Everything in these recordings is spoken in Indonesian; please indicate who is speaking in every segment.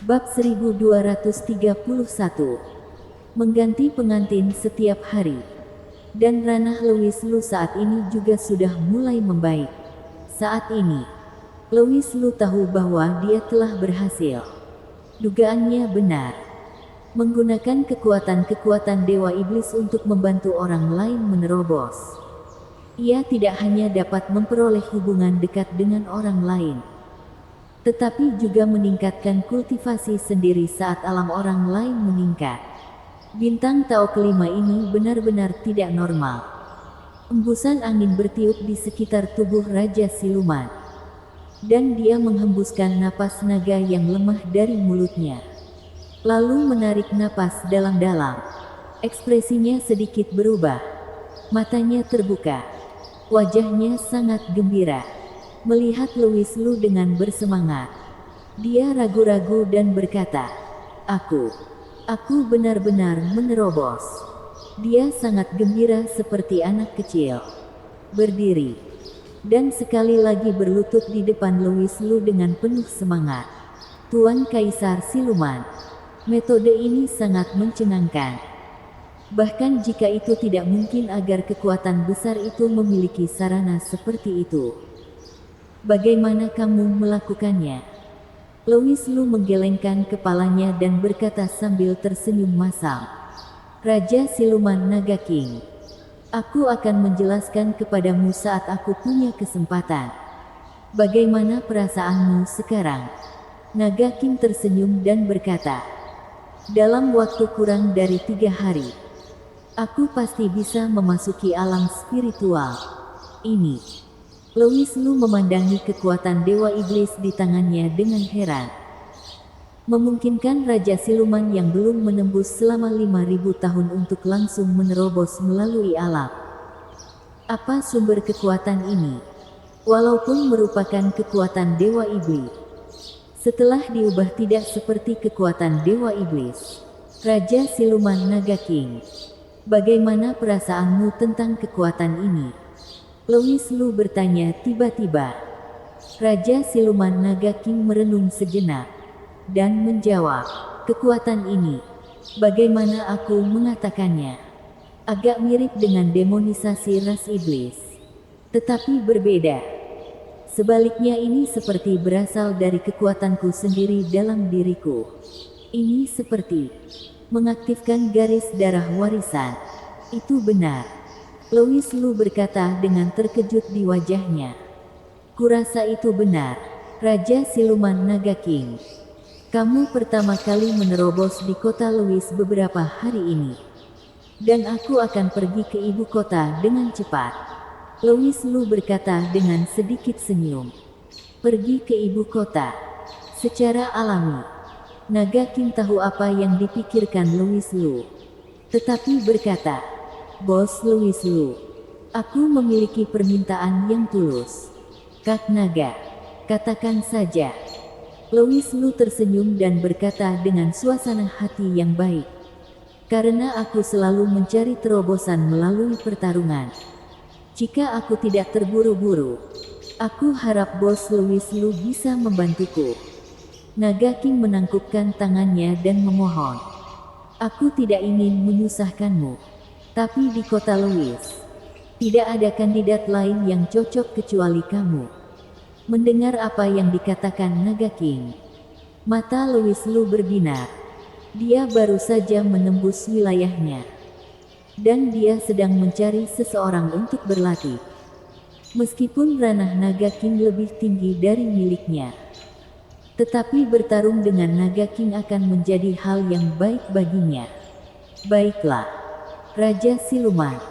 Speaker 1: Bab 1231. Mengganti pengantin setiap hari. Dan ranah Louis Lu saat ini juga sudah mulai membaik. Saat ini, Louis Lu tahu bahwa dia telah berhasil. Dugaannya benar. Menggunakan kekuatan-kekuatan Dewa Iblis untuk membantu orang lain menerobos. Ia tidak hanya dapat memperoleh hubungan dekat dengan orang lain, tetapi juga meningkatkan kultivasi sendiri saat alam orang lain meningkat. Bintang Tao kelima ini benar-benar tidak normal. Embusan angin bertiup di sekitar tubuh Raja Siluman, dan dia menghembuskan napas naga yang lemah dari mulutnya. Lalu menarik napas dalam-dalam. Ekspresinya sedikit berubah. Matanya terbuka. Wajahnya sangat gembira melihat Louis Lu dengan bersemangat. Dia ragu-ragu dan berkata, Aku benar-benar menerobos." Dia sangat gembira seperti anak kecil. Berdiri dan sekali lagi berlutut di depan Louis Lu dengan penuh semangat. "Tuan Kaisar Siluman, metode ini sangat mencengangkan. Bahkan jika itu tidak mungkin agar kekuatan besar itu memiliki sarana seperti itu. Bagaimana kamu melakukannya?" Louis Lu menggelengkan kepalanya dan berkata sambil tersenyum masam, "Raja Siluman Naga King, aku akan menjelaskan kepadamu saat aku punya kesempatan. Bagaimana perasaanmu sekarang?" Naga King tersenyum dan berkata, "Dalam waktu kurang dari 3 hari, aku pasti bisa memasuki alam spiritual ini." Louis Lu memandangi kekuatan Dewa Iblis di tangannya dengan heran. Memungkinkan Raja Siluman yang belum menembus selama 5.000 tahun untuk langsung menerobos melalui alam. Apa sumber kekuatan ini? Walaupun merupakan kekuatan Dewa Iblis, setelah diubah tidak seperti kekuatan Dewa Iblis. Raja Siluman Naga King, bagaimana perasaanmu tentang kekuatan ini? Louis Lu bertanya tiba-tiba. Raja Siluman Naga King merenung sejenak dan menjawab, "Kekuatan ini, bagaimana aku mengatakannya? Agak mirip dengan demonisasi ras iblis, tetapi berbeda. Sebaliknya ini seperti berasal dari kekuatanku sendiri dalam diriku. Ini seperti mengaktifkan garis darah warisan." "Itu benar," Louis Lu berkata dengan terkejut di wajahnya. "Kurasa itu benar, Raja Siluman Naga King. Kamu pertama kali menerobos di kota Louis beberapa hari ini. Dan aku akan pergi ke ibu kota dengan cepat." Louis Lu berkata dengan sedikit senyum. Pergi ke ibu kota. Secara alami, Naga King tahu apa yang dipikirkan Louis Lu, tetapi berkata, "Bos Louis Lu, aku memiliki permintaan yang tulus. Kak Naga, katakan saja." Louis Lu tersenyum dan berkata dengan suasana hati yang baik, "Karena aku selalu mencari terobosan melalui pertarungan. Jika aku tidak terburu-buru, aku harap Bos Louis Lu bisa membantuku." Naga King menangkupkan tangannya dan memohon, "Aku tidak ingin menyusahkanmu. Tapi di kota Louis, tidak ada kandidat lain yang cocok kecuali kamu." Mendengar apa yang dikatakan Naga King, mata Louis Lu berbinar. Dia baru saja menembus wilayahnya, dan dia sedang mencari seseorang untuk berlatih. Meskipun ranah Naga King lebih tinggi dari miliknya, tetapi bertarung dengan Naga King akan menjadi hal yang baik baginya. "Baiklah, Raja Siluman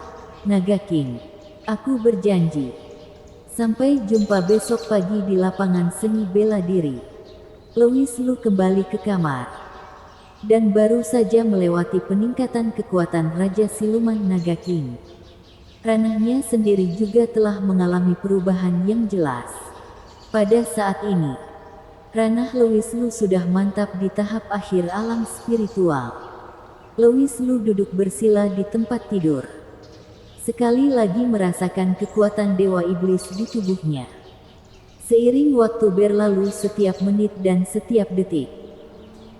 Speaker 1: Naga King, aku berjanji. Sampai jumpa besok pagi di lapangan seni bela diri." Louis Lu kembali ke kamar, dan baru saja melewati peningkatan kekuatan Raja Siluman Naga King. Ranahnya sendiri juga telah mengalami perubahan yang jelas. Pada saat ini, ranah Louis Lu sudah mantap di tahap akhir alam spiritual. Louis Lu duduk bersila di tempat tidur, sekali lagi merasakan kekuatan Dewa Iblis di tubuhnya. Seiring waktu berlalu setiap menit dan setiap detik,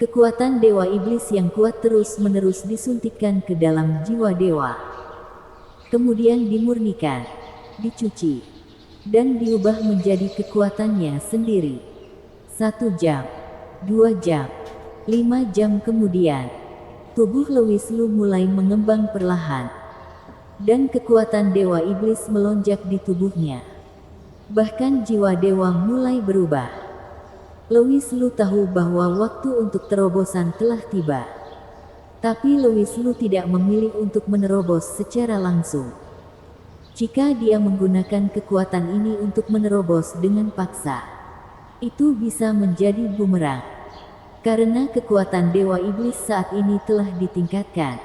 Speaker 1: Kekuatan Dewa Iblis yang kuat terus-menerus disuntikkan ke dalam jiwa dewa. Kemudian dimurnikan, dicuci, dan diubah menjadi kekuatannya sendiri. 1 jam, 2 jam, 5 jam kemudian, tubuh Lewis Lu mulai mengembang perlahan, dan kekuatan Dewa Iblis melonjak di tubuhnya. Bahkan jiwa dewa mulai berubah. Lewis Lu tahu bahwa waktu untuk terobosan telah tiba. Tapi Lewis Lu tidak memilih untuk menerobos secara langsung. Jika dia menggunakan kekuatan ini untuk menerobos dengan paksa, itu bisa menjadi bumerang. Karena kekuatan Dewa Iblis saat ini telah ditingkatkan.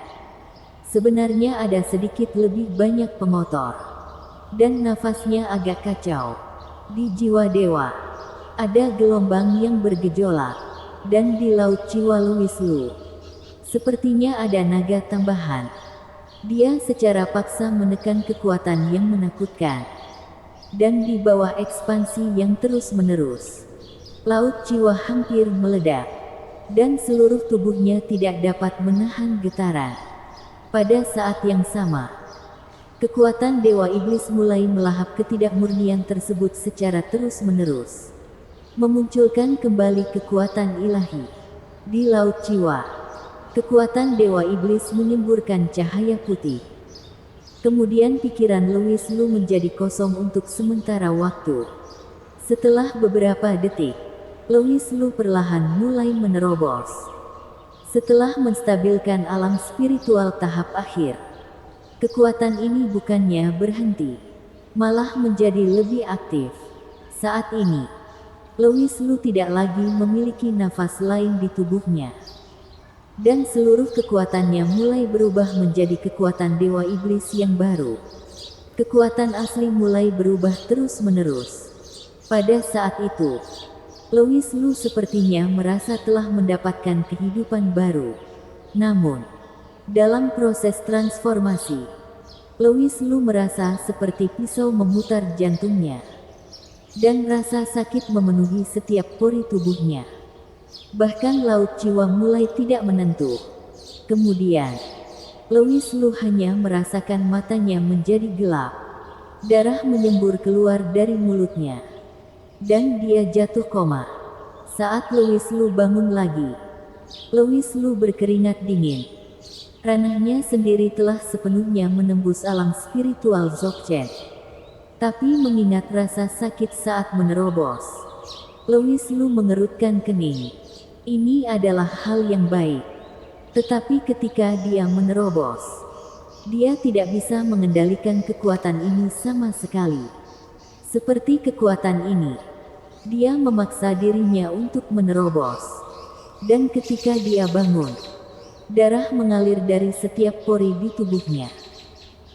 Speaker 1: Sebenarnya ada sedikit lebih banyak pemotor. Dan nafasnya agak kacau. Di jiwa dewa, ada gelombang yang bergejolak. Dan di laut jiwa Lewis Lu, sepertinya ada naga tambahan. Dia secara paksa menekan kekuatan yang menakutkan. Dan di bawah ekspansi yang terus-menerus, laut jiwa hampir meledak. Dan seluruh tubuhnya tidak dapat menahan getaran. Pada saat yang sama, kekuatan Dewa Iblis mulai melahap ketidakmurnian tersebut secara terus-menerus. Memunculkan kembali kekuatan ilahi. Di laut jiwa, kekuatan Dewa Iblis menyemburkan cahaya putih. Kemudian pikiran Lewis Lu menjadi kosong untuk sementara waktu. Setelah beberapa detik, Lewis Lu perlahan mulai menerobos. Setelah menstabilkan alam spiritual tahap akhir, kekuatan ini bukannya berhenti, malah menjadi lebih aktif. Saat ini, Lewis Lu tidak lagi memiliki nafas lain di tubuhnya. Dan seluruh kekuatannya mulai berubah menjadi kekuatan Dewa Iblis yang baru. Kekuatan asli mulai berubah terus-menerus. Pada saat itu, Lewis Lu sepertinya merasa telah mendapatkan kehidupan baru. Namun, dalam proses transformasi, Lewis Lu merasa seperti pisau memutar jantungnya. Dan rasa sakit memenuhi setiap pori tubuhnya. Bahkan laut jiwa mulai tidak menentu. Kemudian, Lewis Lu hanya merasakan matanya menjadi gelap. Darah menyembur keluar dari mulutnya. Dan dia jatuh koma. Saat Lewis Lu bangun lagi, Lewis Lu berkeringat dingin. Ranahnya sendiri telah sepenuhnya menembus alam spiritual Dzogchen. Tapi mengingat rasa sakit saat menerobos, Lewis Lu mengerutkan kening. Ini adalah hal yang baik. Tetapi ketika dia menerobos, dia tidak bisa mengendalikan kekuatan ini sama sekali. Seperti kekuatan ini, dia memaksa dirinya untuk menerobos. Dan ketika dia bangun, darah mengalir dari setiap pori di tubuhnya.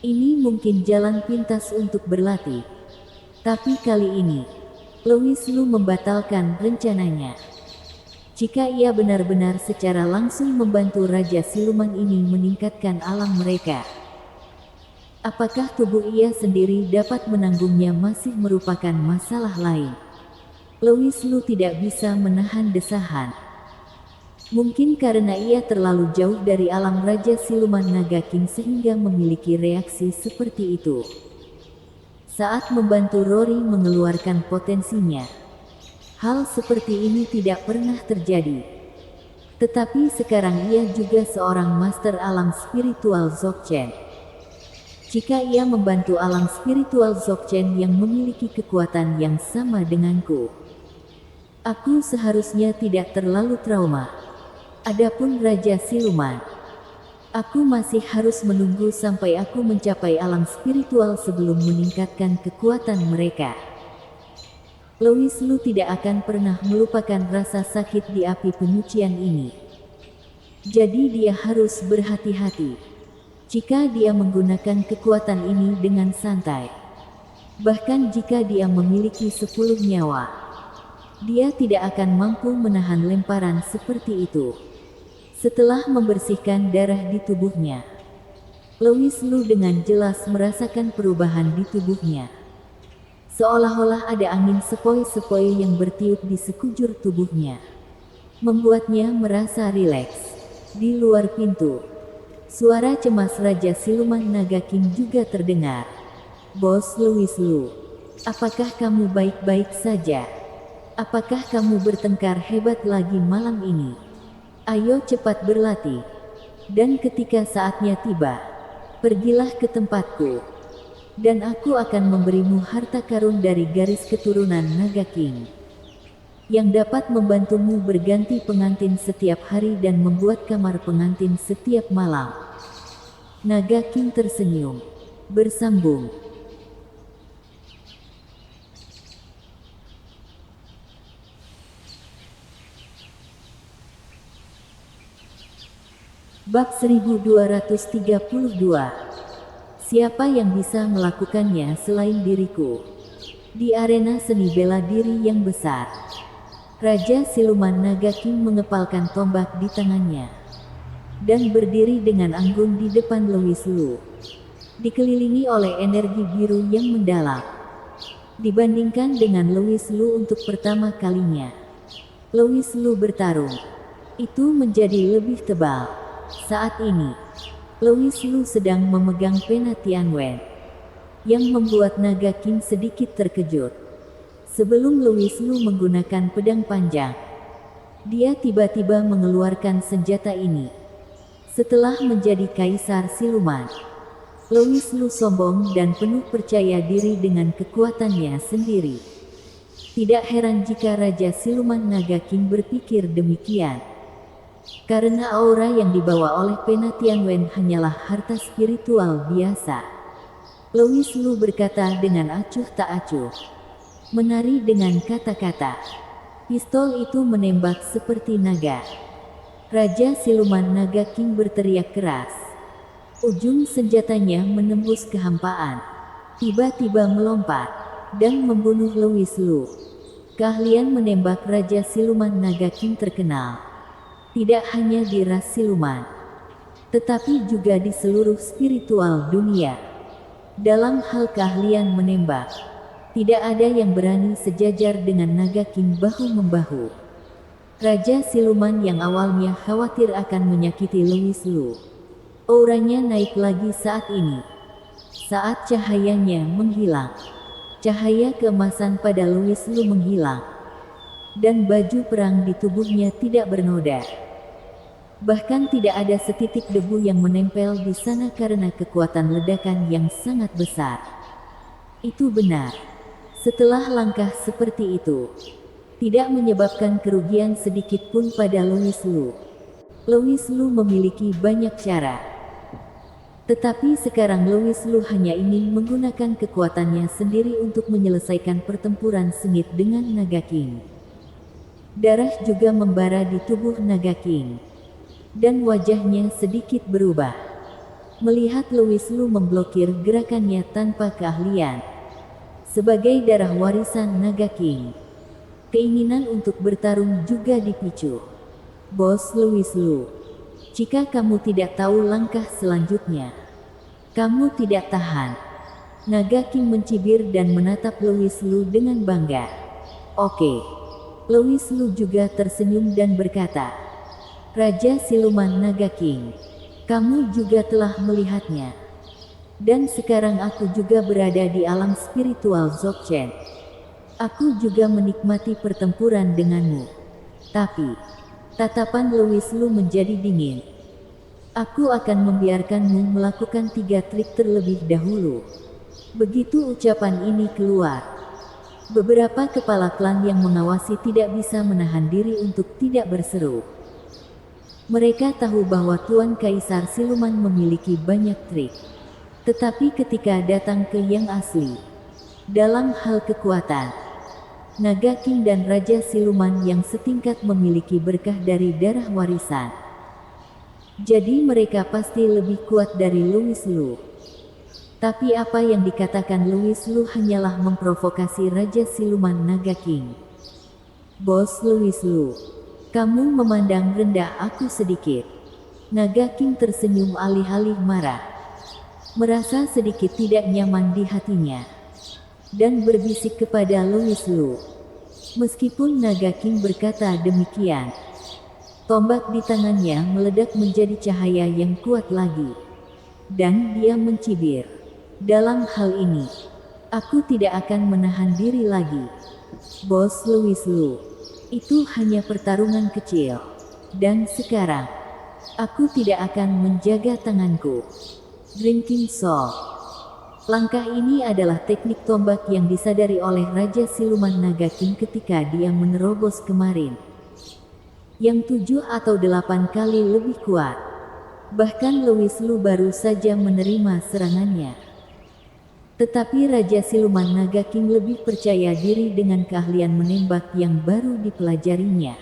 Speaker 1: Ini mungkin jalan pintas untuk berlatih. Tapi kali ini, Lewis Lu membatalkan rencananya. Jika ia benar-benar secara langsung membantu Raja Siluman ini meningkatkan alam mereka, apakah tubuh ia sendiri dapat menanggungnya masih merupakan masalah lain. Lewis Lu tidak bisa menahan desahan. Mungkin karena ia terlalu jauh dari alam Raja Siluman Naga King sehingga memiliki reaksi seperti itu. Saat membantu Rory mengeluarkan potensinya, hal seperti ini tidak pernah terjadi. Tetapi sekarang ia juga seorang master alam spiritual Dzogchen. Jika ia membantu alam spiritual Dzogchen yang memiliki kekuatan yang sama denganku, aku seharusnya tidak terlalu trauma. Adapun Raja Siluman, aku masih harus menunggu sampai aku mencapai alam spiritual sebelum meningkatkan kekuatan mereka. Lewis Lu tidak akan pernah melupakan rasa sakit di api penyucian ini. Jadi dia harus berhati-hati jika dia menggunakan kekuatan ini dengan santai. Bahkan jika dia memiliki 10 nyawa, dia tidak akan mampu menahan lemparan seperti itu. Setelah membersihkan darah di tubuhnya, Lewis Lu dengan jelas merasakan perubahan di tubuhnya. Seolah-olah ada angin sepoi-sepoi yang bertiup di sekujur tubuhnya. membuatnya merasa rileks. Di luar pintu, suara cemas Raja Siluman Naga King juga terdengar. "Bos Louis Lu, apakah kamu baik-baik saja? Apakah kamu bertengkar hebat lagi malam ini? Ayo cepat berlatih. Dan ketika saatnya tiba, pergilah ke tempatku. Dan aku akan memberimu harta karun dari garis keturunan Naga King, yang dapat membantumu berganti pengantin setiap hari dan membuat kamar pengantin setiap malam." Naga King tersenyum, bersambung. Bab 1232. Siapa yang bisa melakukannya selain diriku? Di arena seni bela diri yang besar, Raja Siluman Naga King mengepalkan tombak di tangannya dan berdiri dengan anggun di depan Louis Lu, dikelilingi oleh energi biru yang mendalam. Dibandingkan dengan Louis Lu untuk pertama kalinya, Louis Lu bertarung itu menjadi lebih tebal. Saat ini, Louis Lu sedang memegang pena Tianwen, yang membuat Naga King sedikit terkejut. Sebelum Louis Lu menggunakan pedang panjang, dia tiba-tiba mengeluarkan senjata ini. Setelah menjadi Kaisar Siluman, Louis Lu sombong dan penuh percaya diri dengan kekuatannya sendiri. Tidak heran jika Raja Siluman Naga King berpikir demikian, karena aura yang dibawa oleh pena Tianwen hanyalah harta spiritual biasa. Louis Lu berkata dengan acuh tak acuh, menari dengan kata-kata. Pistol itu menembak seperti naga. Raja Siluman Naga King berteriak keras. Ujung senjatanya menembus kehampaan, tiba-tiba melompat dan membunuh Louis Lu. Keahlian menembak Raja Siluman Naga King terkenal tidak hanya di ras siluman, tetapi juga di seluruh spiritual dunia. Dalam hal keahlian menembak, tidak ada yang berani sejajar dengan Naga King bahu-membahu. Raja Siluman yang awalnya khawatir akan menyakiti Louis Lu, auranya naik lagi saat ini. Saat cahayanya menghilang, cahaya keemasan pada Louis Lu menghilang, dan baju perang di tubuhnya tidak bernoda. Bahkan tidak ada setitik debu yang menempel di sana karena kekuatan ledakan yang sangat besar. Itu benar. Setelah langkah seperti itu, tidak menyebabkan kerugian sedikit pun pada Louis Lu. Louis Lu memiliki banyak cara. Tetapi sekarang Louis Lu hanya ingin menggunakan kekuatannya sendiri untuk menyelesaikan pertempuran sengit dengan Naga King. Darah juga membara di tubuh Naga King, dan wajahnya sedikit berubah. Melihat Louis Lu memblokir gerakannya tanpa keahlian. Sebagai darah warisan Naga King, keinginan untuk bertarung juga dipicu. Bos Louis Lu, jika kamu tidak tahu langkah selanjutnya, kamu tidak tahan. Naga King mencibir dan menatap Louis Lu dengan bangga. Oke. Louis Lu juga tersenyum dan berkata, Raja Siluman Naga King, kamu juga telah melihatnya. Dan sekarang aku juga berada di alam spiritual Dzogchen. Aku juga menikmati pertempuran denganmu. Tapi, tatapan Louis Lu menjadi dingin. Aku akan membiarkanmu melakukan 3 trik terlebih dahulu. Begitu ucapan ini keluar, beberapa kepala klan yang mengawasi tidak bisa menahan diri untuk tidak berseru. Mereka tahu bahwa Tuan Kaisar Siluman memiliki banyak trik. Tetapi ketika datang ke yang asli, dalam hal kekuatan, Naga King dan Raja Siluman yang setingkat memiliki berkah dari darah warisan. Jadi mereka pasti lebih kuat dari Louis Lu. Tapi apa yang dikatakan Louis Lu hanyalah memprovokasi Raja Siluman Naga King. Bos Louis Lu, kamu memandang rendah aku sedikit. Naga King tersenyum alih-alih marah, merasa sedikit tidak nyaman di hatinya, dan berbisik kepada Louis Lu. Meskipun Naga King berkata demikian, Tombak di tangannya meledak menjadi cahaya yang kuat lagi. Dan dia mencibir. Dalam hal ini, aku tidak akan menahan diri lagi. Bos Louis Lu, itu hanya pertarungan kecil. Dan sekarang, aku tidak akan menjaga tanganku. Drinking Soul. Langkah ini adalah teknik tombak yang disadari oleh Raja Siluman Naga King ketika dia menerobos kemarin. Yang 7 atau 8 kali lebih kuat. Bahkan Louis Lu baru saja menerima serangannya. Tetapi Raja Siluman Naga King lebih percaya diri dengan keahlian menembak yang baru dipelajarinya.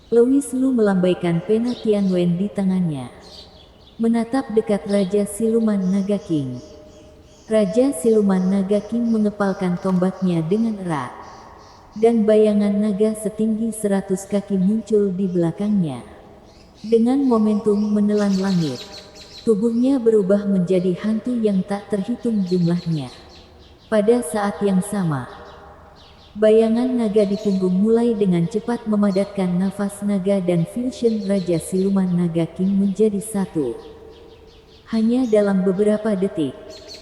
Speaker 1: Louis Lu melambaikan pena Tianwen di tangannya. Menatap dekat Raja Siluman Naga King. Raja Siluman Naga King mengepalkan tombaknya dengan erat. Dan bayangan naga setinggi 100 kaki muncul di belakangnya. Dengan momentum menelan langit, tubuhnya berubah menjadi hantu yang tak terhitung jumlahnya. Pada saat yang sama, bayangan naga di punggung mulai dengan cepat memadatkan nafas naga dan fusion Raja Siluman Naga King menjadi satu. Hanya dalam beberapa detik,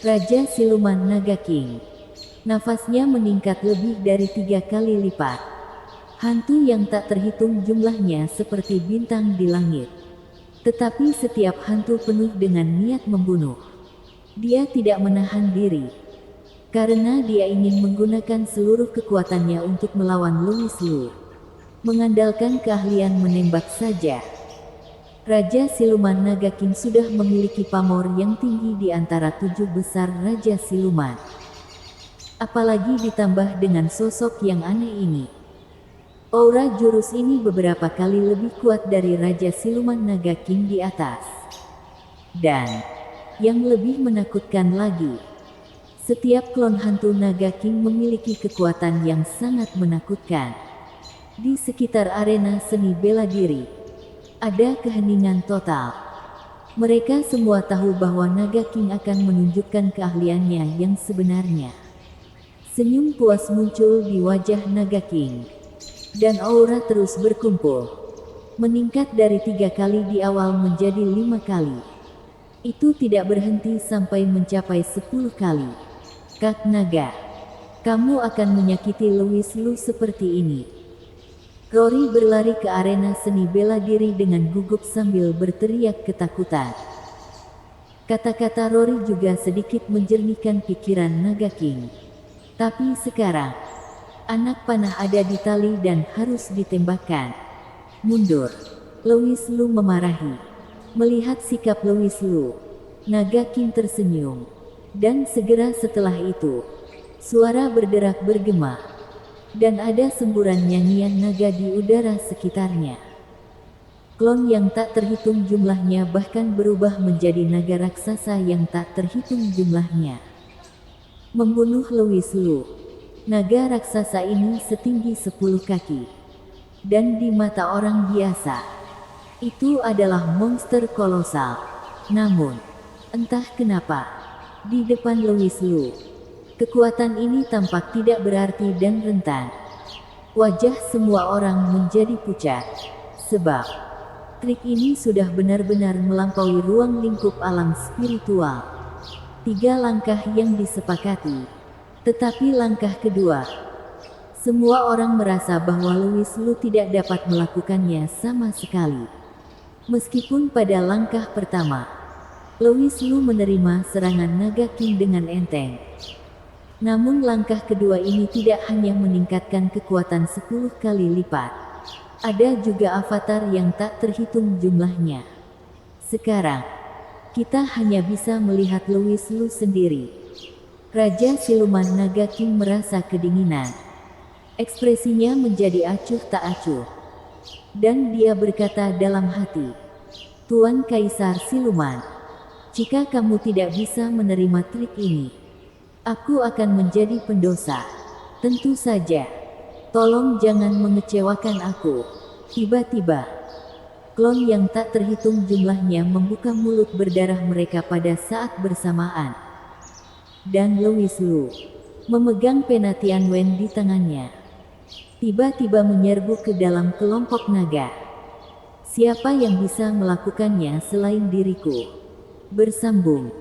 Speaker 1: Raja Siluman Naga King, nafasnya meningkat lebih dari 3 kali lipat. Hantu yang tak terhitung jumlahnya seperti bintang di langit. Tetapi setiap hantu penuh dengan niat membunuh. Dia tidak menahan diri. Karena dia ingin menggunakan seluruh kekuatannya untuk melawan Louis Lu. Mengandalkan keahlian menembak saja. Raja Siluman Naga King sudah memiliki pamor yang tinggi di antara 7 besar Raja Siluman. Apalagi ditambah dengan sosok yang aneh ini. Aura jurus ini beberapa kali lebih kuat dari Raja Siluman Naga King di atas. Dan, yang lebih menakutkan lagi, setiap klon hantu Naga King memiliki kekuatan yang sangat menakutkan. Di sekitar arena seni bela diri, ada keheningan total. Mereka semua tahu bahwa Naga King akan menunjukkan keahliannya yang sebenarnya. Senyum puas muncul di wajah Naga King. Dan aura terus berkumpul. Meningkat dari 3 kali di awal menjadi 5 kali. Itu tidak berhenti sampai mencapai 10 kali. Kak Naga, kamu akan menyakiti Louis Lu seperti ini. Rory berlari ke arena seni bela diri dengan gugup sambil berteriak ketakutan. Kata-kata Rory juga sedikit menjernihkan pikiran Naga King. Tapi sekarang, anak panah ada di tali dan harus ditembakkan. Mundur. Louis Lu memarahi. Melihat sikap Louis Lu, Naga King tersenyum. Dan segera setelah itu, suara berderak bergema. Dan ada semburan nyanyian naga di udara sekitarnya. Klon yang tak terhitung jumlahnya bahkan berubah menjadi naga raksasa yang tak terhitung jumlahnya. Membunuh Louis Lu. Naga raksasa ini setinggi 10 kaki. Dan di mata orang biasa, itu adalah monster kolosal. Namun, entah kenapa, di depan Louis Lu, kekuatan ini tampak tidak berarti dan rentan. Wajah semua orang menjadi pucat. Sebab, trik ini sudah benar-benar melampaui ruang lingkup alam spiritual. 3 langkah yang disepakati. Tetapi langkah kedua, semua orang merasa bahwa Louis Lu tidak dapat melakukannya sama sekali. Meskipun pada langkah pertama, Louis Lu menerima serangan Naga King dengan enteng. Namun langkah kedua ini tidak hanya meningkatkan kekuatan 10 kali lipat. Ada juga avatar yang tak terhitung jumlahnya. Sekarang, kita hanya bisa melihat Louis Lu sendiri. Raja Siluman Naga King merasa kedinginan. Ekspresinya menjadi acuh tak acuh. Dan dia berkata dalam hati, Tuan Kaisar Siluman, jika kamu tidak bisa menerima trik ini, aku akan menjadi pendosa. Tentu saja. Tolong jangan mengecewakan aku. Tiba-tiba, klon yang tak terhitung jumlahnya membuka mulut berdarah mereka pada saat bersamaan. Dan Louis Lu memegang pena Tianwen di tangannya. Tiba-tiba menyerbu ke dalam kelompok naga. Siapa yang bisa melakukannya selain diriku? Bersambung.